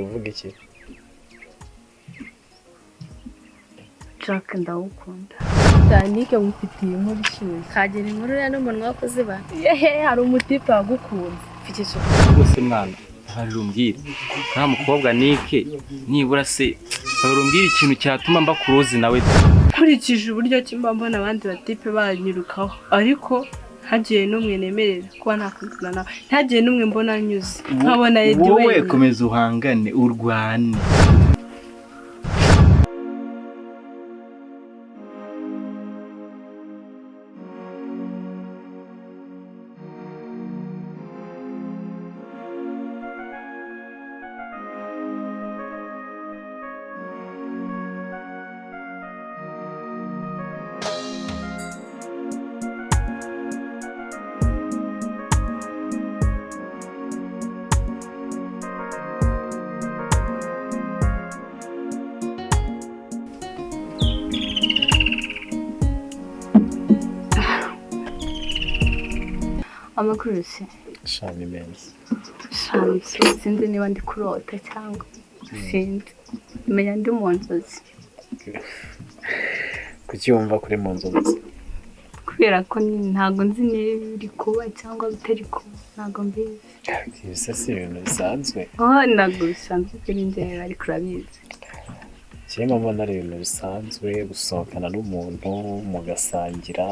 kuvuga iki? Jack ndawukunda. Danike mufitiye inkuru ishyushye. Kagera inkuru ya n'umunwa wakoz'ibanga. Yehe hari umutipe wagukunze. Mfite isuku. Rwose mwana hari rumbwire nta mukobwa Nike nibura se rumbwire ikintu cyatuma mba kuruzi nawe. Nkurikije uburyo kimba mbona abandi batipe banyirukaho ariko hagiye n'umwe nemerera kuba nakundana nawe. Hagiye n'umwe mbona nyuze. Nkabona yedi wenyine. Wowe komeza uhangane urwane. Amakuru se Shami menshi. Shami sinzi niba ndi kurota cyangwa sinzi menya ndi mu nzozi Kuki wumva kuri mu nzozi? kubera ko ntago nzi niba biri kuba cyangwa bitari kuba ntago mbizi. Ibisa si ibintu bisanzwe. Ntago bisanzwe kuri njye ariko urabizi. Cyema mbona ari ibintu bisanzwe gusohokana n'umuntu mugasangira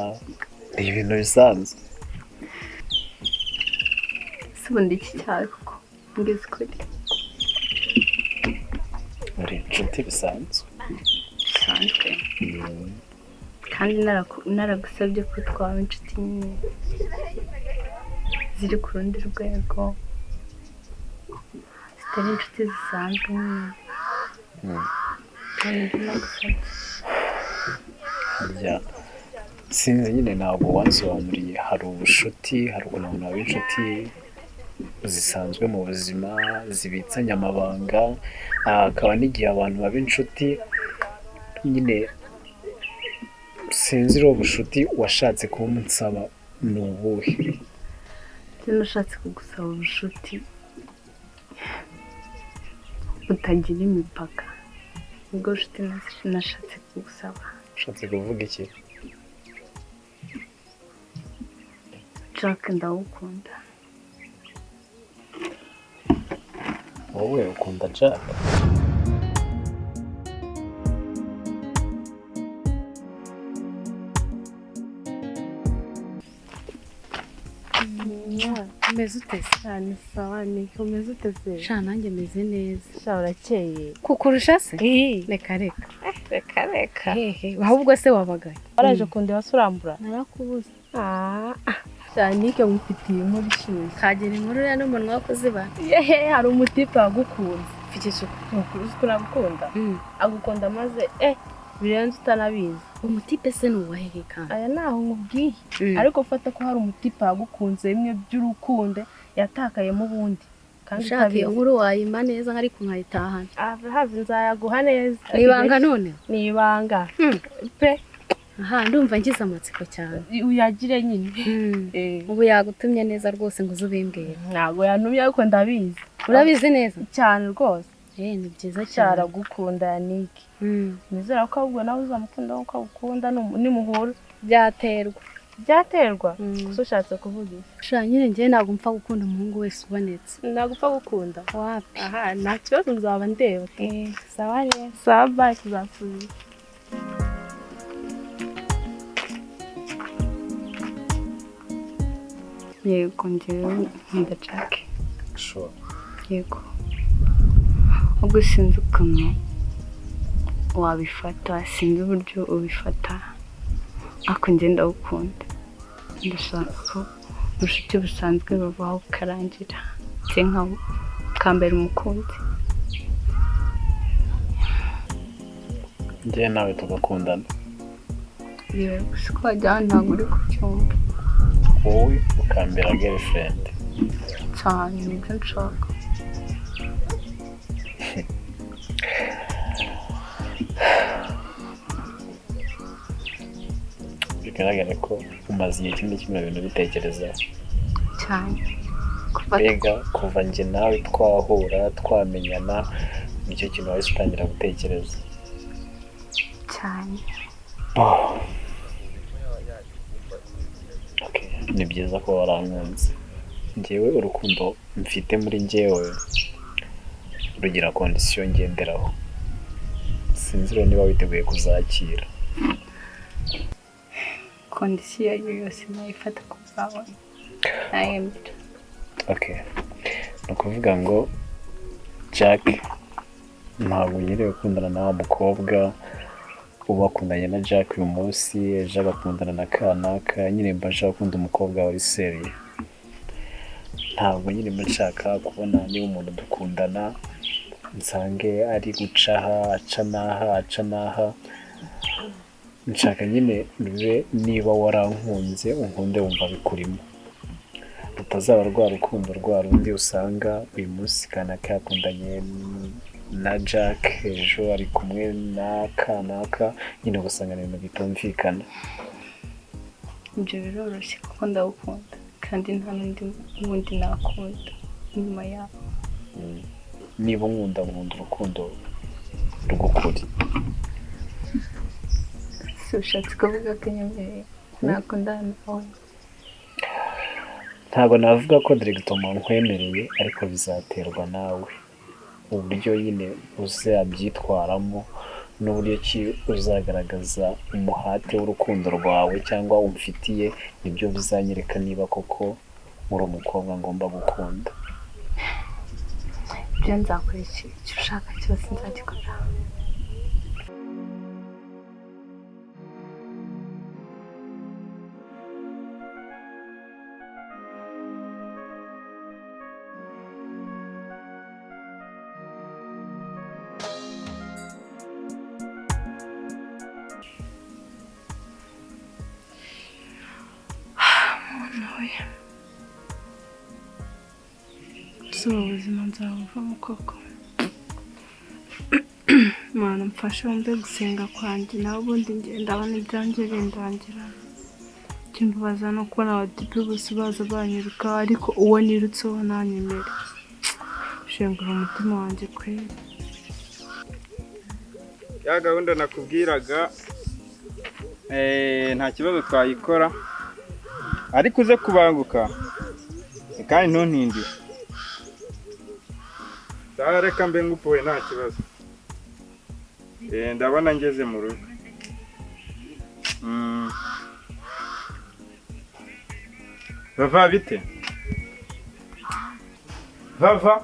ibintu bisanzwe. Ubundi iki cyari kuko ngeze kuri Muri inshuti bisanzwe. kandi naragusabye ko twaba inshuti nyine ziri ku rundi rwego zitari inshuti zisanzwe nyine kandi nagusabye sinzi nyine ntabwo wansobanuriye hari ubushuti hari ukuntu abantu baba inshuti zisanzwe mu buzima zibitsanya amabanga akaba n'igihe abantu baba inshuti nyine sinzi ro bushuti washatse kumusaba ni ubuhe? Nashatse kugusaba ubushuti utagira imipaka ubwo bushuti nashatse kugusaba. Ushatse kuvuga iki? Jack ndawukunda. Wowe ukunda Jack? Umeze ute cyane sawa ni umeze ute se? Sha nanjye meze neza. Sha urakeye. Kukurusha se? Reka reka. Ahubwo se wabagaye? Waraje kundeba surambura? Narakubuze. Danike mufitiye inkuru ishyushye. Kagera inkuru ya n'umunwa wakoz'ibanga. Yehe hari umutipe wagukunze. Mfite isuku. Uzi ko nagukunda? Agukunda maze birenze utanabizi. Umutipe se nuwahe kandi? Aya naho nkubwiye. Ariko fata ko hari umutipe wagukunze bimwe by'urukundo yatakayemo ubundi. Kandi utabizi. Inkuru wayimba neza ariko nkayitahana. Hafi nzayaguha neza. Nibanga none? Nibanga. Pe. Ndumva ngize amatsiko cyane. Uyagire nyine. Ubu yagutumye neza rwose ngo uzubimbwire. Ntago yantumye ariko ndabizi. Urabizi neza? Cyane rwose. Ni byiza cyane. Cyaragukunda Yannick. Nizera ko ahubwo nawe uzamukunda uko agukunda nimuhura. Byaterwa? Gusa ushatse kuvuga iki? Sha nyine njye ntabwo mpfa gukunda umuhungu wese ubonetse. Ntabwo upfa gukunda? Wapi? Nta kibazo nzaba ndeba. Sawa rero. Sawa bye tuzasubira. Yego njyewe nkunda Jack. Sure. Yego. Ubwo sinzi ukuntu wabifata, sinzi uburyo ubifata, ariko njye ndawukunda. Ndashaka ko ubucuti busanzwe bubaho bukarangira, nka ukambera umukunzi. Njye nawe tugakundana. Yego, siko wajya ntabwo uri kubyumva. Wowe ukambera girlfriend. Cyane nibyo nshaka. Bigaragara ko umaze igihe kimwe bintu bitekerezaho. Cyane. mbega kuva njye nawe twahura twamenyana nicyo kintu wahise utangira gutekereza cyane. Ni byiza ko warankunze. Njyewe urukundo mfite muri njyewe rugira kondisiyo ngenderaho, sinzi rero niba witeguye kuzakira. Kondisiyo iyo yose nayifata ku bwabona nayemera. Ni ukuvuga ngo Jack ntabwo nyiriwe gukundana na wa mukobwa uba wakundanye na Jack uyu munsi, ejo agakundana na kanaka, nyine mba nshaka gukunda umukobwa wari seriye. Ntabwo nyine mba nshaka kubona niba umuntu dukundana nsange ari guca aha aca n'aha, nshaka nyine bibe niba warankunze unkunde wumva bikurimo, rutazaba rwa rukundo rwa rundi usanga uyu munsi kanaka yakundanye na Jack ejo ari kumwe na kanaka, nyine ugasanga ni ibintu bitumvikana. Ibyo biroroshye kuko ndagukunda kandi nta n'undi wundi nakunda nyuma yawe. Niba nkunda urukundo rw'ukuri. Si ushatse kuvuga ko nyemereye nakundana nawe? Ntabwo navuga ko diregitoma nkwemereye, ariko bizaterwa nawe uburyo nyine uzabyitwaramo n'uburyo ki uzagaragaza umuhate w'urukundo rwawe cyangwa umfitiye, nibyo bizanyereka niba koko uri umukobwa ngomba gukunda. Ibyo nzakora icyo ushaka cyose nzagikora. Si ubuzima nzabuvamo koko. Mana mfasha wumve gusenga kwanjye, nawe ubundi ngenda abona ibyanjye bindangira. Kimbabaza no kubona abatipe bose baza banyiruka, ariko uwo nirutseho ntanyemere. Shengura umutima wanjye kweri. Ya gahunda nakubwiraga nta kibazo twayikora, ariko uze kubanguka kandi ntuntindire. Reka mbe ngupoye nta kibazo. Ndabona ngeze mu rugo. Vava bite? Vava?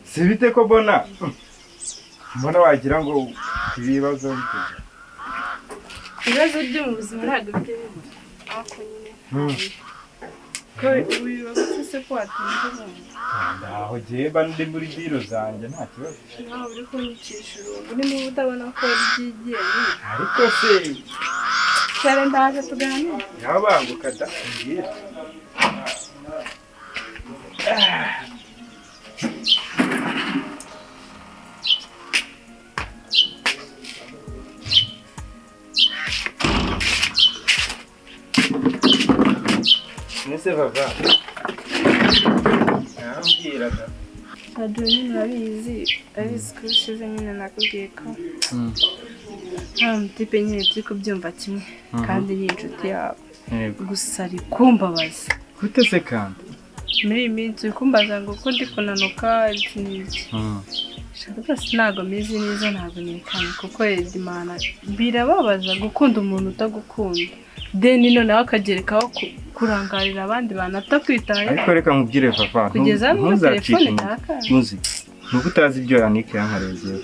Si bite ko bona? Mbona wagira ngo ibibazo bite? Ibibazo byo mu buzima ntabwo bijya bibura. Ako nyine. Ko ibibazo cyose ko watinze. Ndaho jeba ndi muri biro zanjye nta kibazo. Nawe uri kunyikisha urungu, niba utabona ko byigiye. Ariko se cyane ndaje tuganira. yabanguka da ngira. Nese Vava. Ambwiraga. Adoni murabizi ko ushize nyine nakubwiye ko nta mutipe nyine turi kubyumva kimwe kandi ni inshuti yabo. Gusa ari kumbabaza. Gute se kandi? Muri iyi minsi uri kumbaza ngo ko ndi kunanuka iki n'iki. Rwose ntabwo meze neza, ntabwo nikana kuko Imana birababaza gukunda umuntu utagukunda. Deni noneho akagerekaho kurangarira abandi bantu atakwitaye. Ariko reka nkubwire Vava, kugeza no telefone taka. Muzi nuko utazi ibyo Yannick yankareze.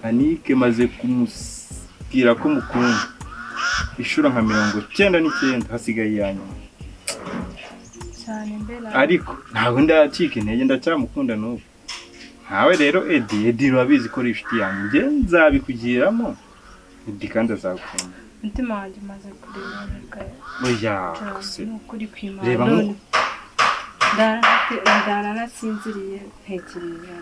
Yannick maze kumusbwira ko mukunda ishura nka 99 hasigaye yanyuma cyane mbere. Ariko ntabwo ndacika intege, ndacyamukunda n'ubu. Ntawe rero Edi urabizi ko ari inshuti yanjye, nzabikugiramo Edi kandi azagukunda. Umutima wanjye maze kurebereka. Oya n'ukuri kwimana. reba mu ndanasinziriye ntekereza.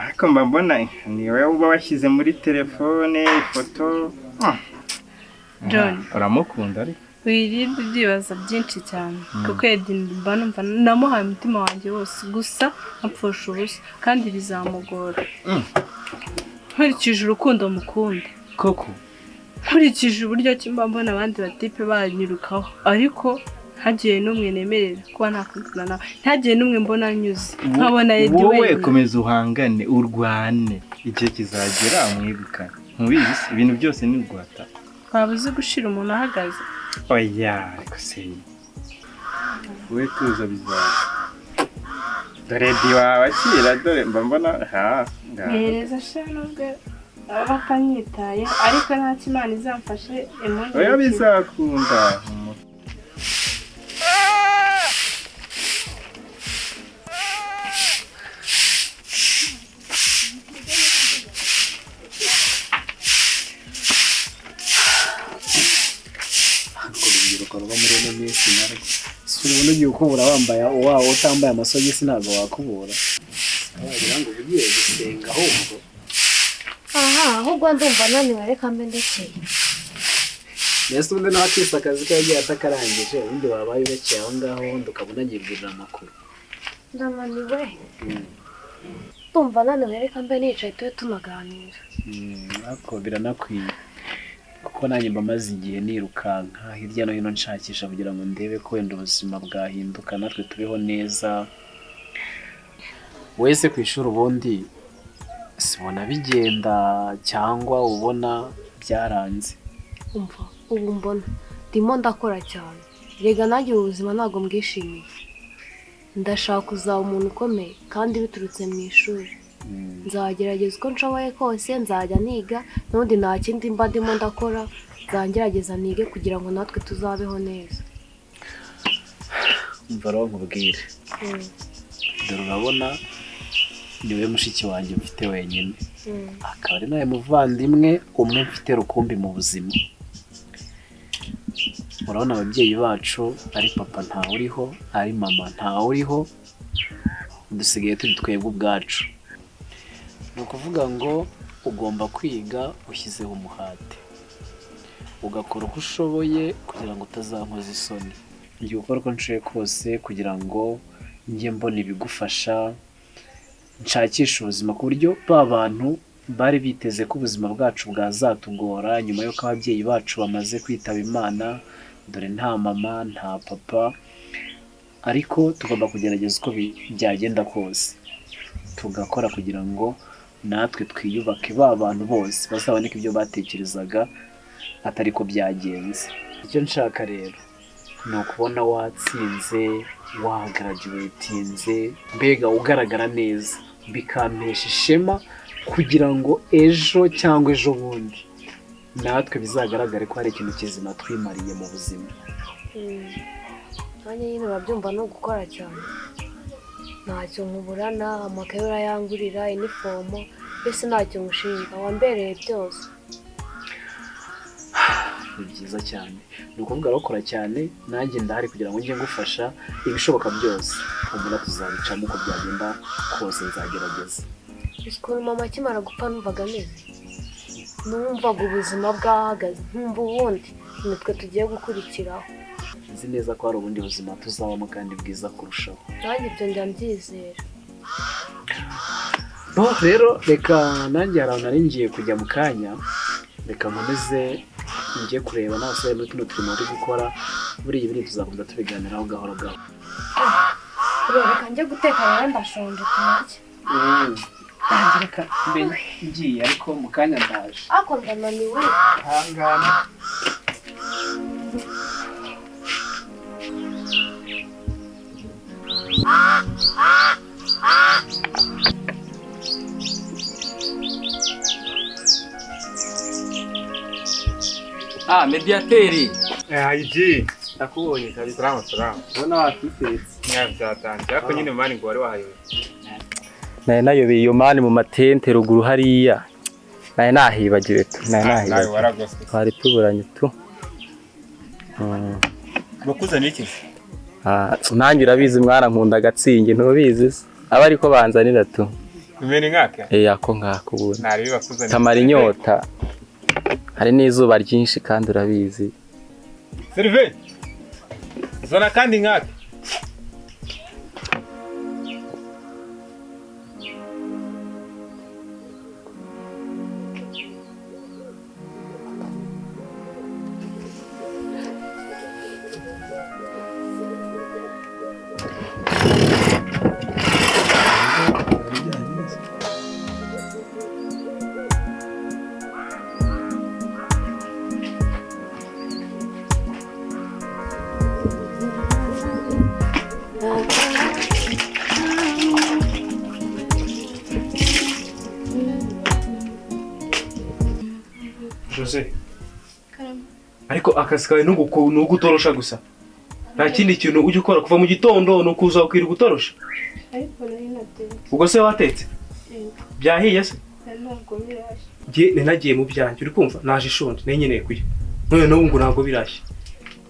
Akamba mbona ni wowe uba washyize muri telefone ifoto. John uramukunda ariko wirinde ibyibazo byinshi cyane kuko mba numva namuhaye umutima wanjye wose gusa apfusha ubusa kandi bizamugora nkurikije urukundo mukunda koko nkurikije uburyo kimba mbona abandi batipe banyirukaho ariko ntagiye n'umwe nemerera kuba nakundana nawe ntagiye n'umwe mbona anyuze nkabona Edi wowe komeza uhangane urwane igihe kizagera umwegukane mubizi ibintu byose ni urwata waba uzi gushira umuntu ahagaze oya ariko se wowe tuza bizaza dore Edi wawe akira dore mba mbona ngereza sha nubwo aba atanyitaye ariko nta kimana izamfashe impungenge oya bizakunda ubona ugiye ukubura wambaye uwawe utambaye amasogisi ntabwo wakubura wagira ngo ugiye gusenga ahubwo ahubwo ndumva naniwe reka mbe ndekeye mbese ubundi nawe akise akazi ke yagiye atakarangije ubundi wabaye urekeye aho ngaho ubundi ukaba unagirira amakuru ndananiwe ndumva naniwe reka mbe nicaye tube tunaganira ariko biranakwiye kuko nanjye mba maze igihe nirukanka hirya no hino nshakisha kugira ngo ndebe ko wenda ubuzima bwahinduka natwe tubeho neza wese ku ishuri ubundi sibona bigenda cyangwa ubona byaranze umva ubu mbona ndimo ndakora cyane rega nanjye ubuzima ntabwo mbwishimiye ndashaka kuzaba umuntu ukomeye kandi biturutse mu ishuri nzagerageza uko nshoboye kose nzajya niga n'ubundi nta kindi mba ndimo ndakora nzagerageza nige kugira ngo natwe tuzabeho neza umva rero nkubwire dore urabona niwe mushiki wanjye mfite wenyine akaba ari nawe muvandimwe umwe mfite rukumbi mu buzima urabona ababyeyi bacu ari papa ntawe uriho ari mama ntawe uriho dusigaye turi twebwe ubwacu ni ukuvuga ngo ugomba kwiga ushyizeho umuhate ugakora uko ushoboye kugira ngo utazankoza isoni ngiye gukora uko nshoboye kose kugira ngo njye mbona ibigufasha nshakisha ubuzima ku buryo ba bantu bari biteze ko ubuzima bwacu bwazatugora nyuma y'uko ababyeyi bacu bamaze kwitaba Imana dore nta mama nta papa ariko tugomba kugerageza uko byagenda kose tugakora kugira ngo natwe twiyubake ba bantu bose bazaboneka ibyo batekerezaga atari ko byagenze icyo nshaka rero ni ukubona watsinze wagaraduwetinze mbega ugaragara neza bikampesha ishema kugira ngo ejo cyangwa ejo bundi natwe bizagaragare ko hari ikintu kizima twimariye mu buzima nanjye nyine urabyumva no gukora cyane ntacyo nkuburana amakaye urayangurira inifomo mbese ntacyo nkushinga wambereye byose ni byiza cyane ni ukuvuga bakora cyane nanjye ndahari kugira ngo njye ngufasha ibishoboka byose umuntu tuzabicamo uko byagenda kose nzagerageza ukuntu mama akimara gupfa numvaga ameze numvaga ubuzima bwahagaze nkumva ubundi nitwe tugiye gukurikiraho nzi neza ko hari ubundi buzima tuzabamo kandi bwiza kurushaho nanjye ibyo njya mbyizera rero reka nanjye hari ahantu nari ngiye kujya mu kanya reka nkomeze njye kureba n'abasore muri tuno turimo turi gukora buriya ibindi tuzakomeza tubiganiraho gahoro gahoro reka njye guteka rero ndashonje tunarye reka mbe ngiye ariko mu kanya ndaje ariko ndananiwe hangana mediateri Haji nakubonye kabisa salamu ubona wakifetse nyazatanze ariko nyine mani ngo wari wahayoye naye nayobeye iyo mani mu matente ruguru hariya naye nahibagiwe tu nawe waragose twari tuburanye tu bakuzana iki nanjye urabizi mwana nkunda agatsinge ntubizi aba ariko banzanira tu bimene nkaka ako ngako ubundi nari bakuzana kamara inyota hari n'izuba ryinshi kandi urabizi Serve. Zana kandi nkake. Jose. Ariko akazi kawe nugutorosha gusa. Nta kindi kintu ujye ukora kuva mu gitondo no kuza ukira gutorosha. ariko nari natetse. Ubwo se watetse? Byahiye se? Ntabwo birashye. Nge nagiye mu byanjye uri kumva naje shonje nenyeneye kuya. None no ngo ntabwo birashye.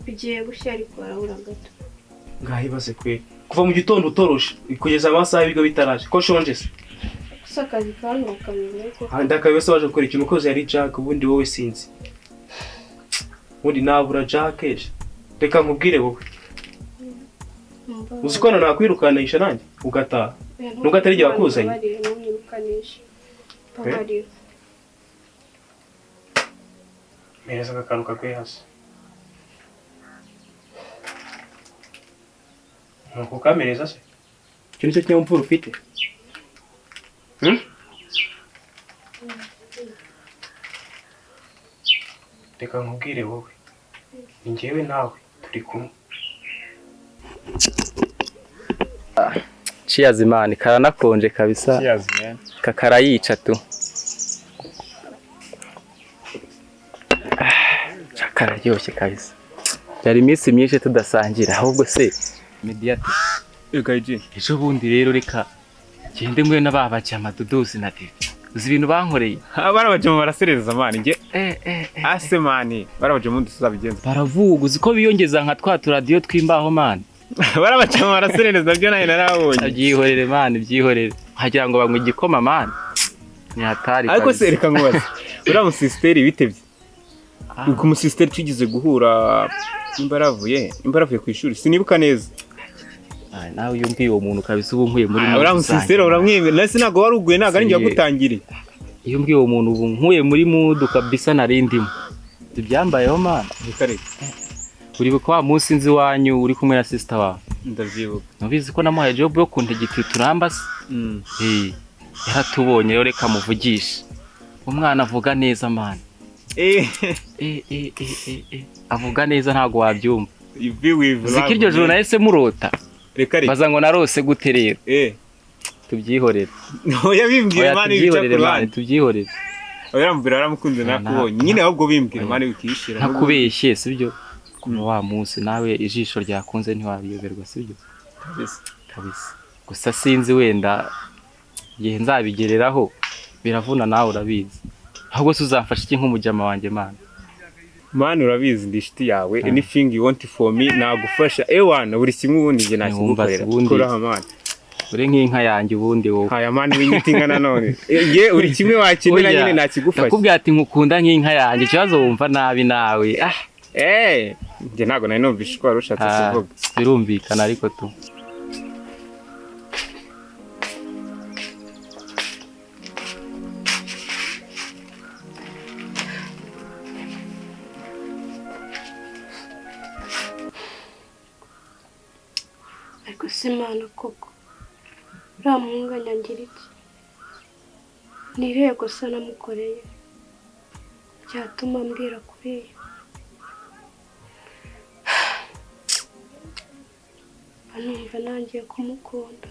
Bigiye gushya ariko arabura gato. Ngahibaze kwe. Kuva mu gitondo utorosha kugeza amasaha y'ibigo bitaraje. Ko shonje se? Akazi kanguka mbere ko Ndakabese waje gukora ikintu ukoze yari Jack ubundi wowe sinzi. Ubundi nabura Jack eje. Reka nkubwire wowe. Uzikona nakwirukanisha nanjye ugataha. Nuko atari giye wakuzanye. Neza gakanuka kwe hasi. Nuko kamereza se. Cyo nicyo kinyamupfura ufite. Reka nkubwire wowe. Ni njyewe nawe turi kumwe. Cheers man, karanakonje kabisa. Cheers man. Kakarayica tu. Chakararyoshye kabisa. Byari iminsi myinshi tudasangira ahubwo se mediate. Egaje. Ejo bundi rero reka gende ngwe n'ababaje amaduduzi na TV. Uzi ibintu bankoreye? Barabaje mu barasereza man nge. Ase man, barabaje mu tuzabigenza. Baravuga uzi ko biyongeza nka twa radio twimbaho man. Barabaje mu barasereza byo nayo narabonye. Byihorere man, byihorere. Hagira ngo banywe igikoma man. Ni hatari. Ariko se reka nkubaze. Ura mu sister bitebye. Uko mu sister tugize guhura imbaravuye ku ishuri. Sinibuka neza. Nawe yumviye uwo muntu kabisa ubu nkuye muri Ura mu sister uramwemera. Nasi nago waruguye naga njya gutangire. Iyo mbwiye uwo muntu ubu nkuye muri mudu kabisa narindimo. Ibyambayeho man. Bikare. Uribuka wa munsi nzi wanyu uri kumwe na sister wawe? Ndavyibuka. Nubizi ko namuhaye job yo kuntegeka turambase. Yaratubonye rero reka muvugisha. Umwana avuga neza man. Avuga neza ntago wabyumva. Ivi wivu. Zikiryo joro nahise murota. Reka reka. Baza ngo narose gute rero. Tubyihorere. Oya bimbwira man ibica kurani. Tubyihorere. Oya mbira aramukunze nakubonye. Nyine ahubwo bimbwira man wikishira. Nakubeshye sibyo. Kuno wa munsi nawe ijisho ryakunze ntiwabiyoberwa sibyo. Kabisa. Gusa sinzi wenda gihe nzabigereraho biravuna nawe urabizi. Ahubwo uzamfasha iki nk'umujama wanjye man. Man urabizi ndishiti yawe anything you want for me nagufasha ewana buri kimwe ubundi nge nakigukorera kora man. Uri nk'inka yanjye ubundi wowe. Haya man winyitinga nanone. Ye uri kimwe wakinira nyine nakigufasha. Nakubwiye ati nkukunda nk'inka yanjye ikibazo wumva nabi nawe. Nge nago nari numvishe ko warushatse kuvuga. Birumvikana ariko tu. ariko simana koko. Ramunganya ngira iki? Nirego gusa namukoreye. Cyatuma mbwira kuriya. Anumva nangiye kumukunda.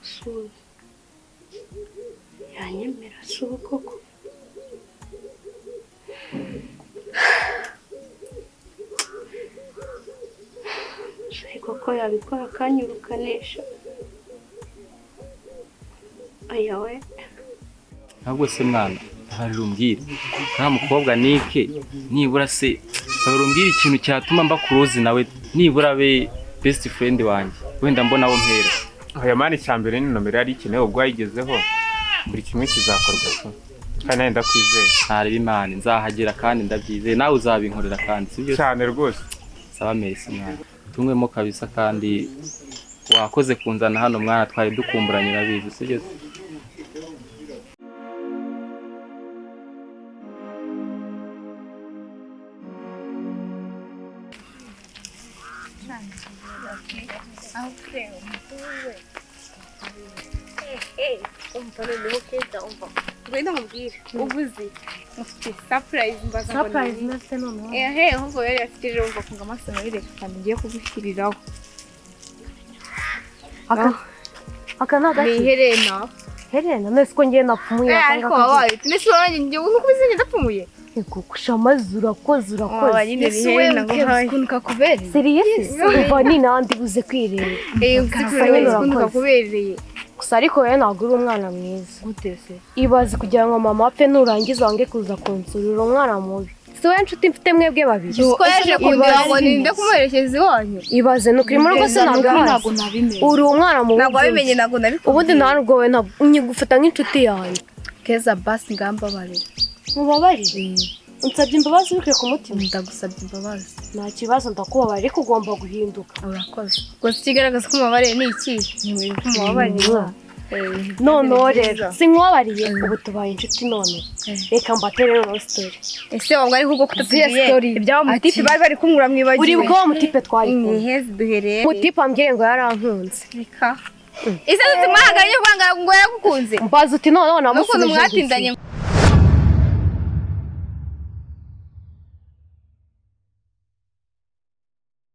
Usura. Yanyemera suba koko. Koko yabikora kanyurukanisha. Ayawe. Ntabwo se mwana, hari rumbwire. Nta mukobwa nike nibura se barumbwira ikintu cyatuma mba kurozi nawe nibura be best friend wanjye. Wenda mbona wo mpera. Oya man cyambere ni nomero yari ikeneye ubwo yayigezeho. Buri kimwe kizakorwa cyo. kandi ndakwizeye ntareba Imana nzahagera kandi ndabyizeye nawe uzabinkorera kandi sibyo cyane rwose saba merci mwana tunywemo kabisa kandi wakoze kunzana hano mwana twari dukumburanye urabizi sibyo Ngwino mubwire ubuzi ufite surprise mbaza ngo surprise nase noneho ahubwo yari afite umva kunga amaso nabireka kandi ngiye kugushyiriraho aka nagaki ni Helena nese ko ngiye napfumuye ariko wabaye nese wanjye ngiye nukubize ndapfumuye ego kushamaze urakoze nyine ni Helena ngo hayi kunuka kubereye serious uva ni nandi buze kwireba kunuka kubereye gusa ariko wowe ntabwo uri umwana mwiza gutese ibaze kugira ngo mama apfe nurangiza wange kuza kunsurira umwana mubi si wowe nshuti mfite mwebwe babiri ko yaje kundeba ngo ninde kumuherekeza iwanyu ibaze nukuri mu rugo se ntabwo uri umwana mubi ntabwo wabimenye ntabwo nabikubwiye ubundi ntabwo wowe unyigufata nk'inshuti yanjye keza basi ngambabarira mubabarire unsabye imbabazi bikwiye ku mutima ndagusabye imbabazi nta kibazo ndakubabarira ariko ugomba guhinduka urakoze gusa ikigaragaza ko umubabariye ni iki ntiwiri ko umubabariye noneho rero sinkubabariye ubu tubaye inshuti none reka mbatere noneho sitori ese wabwo ari kubwo kutatubwiye ibyabo mutipe bari bari kumura mwibagiwe uri bwo mutipe twari kumwe hezi duhereye mutipe ambwiye ngo yarankunze reka ese tumahaganye ubanga ngo yagukunze mbaza uti noneho n'ukuntu namusubije mwatindanye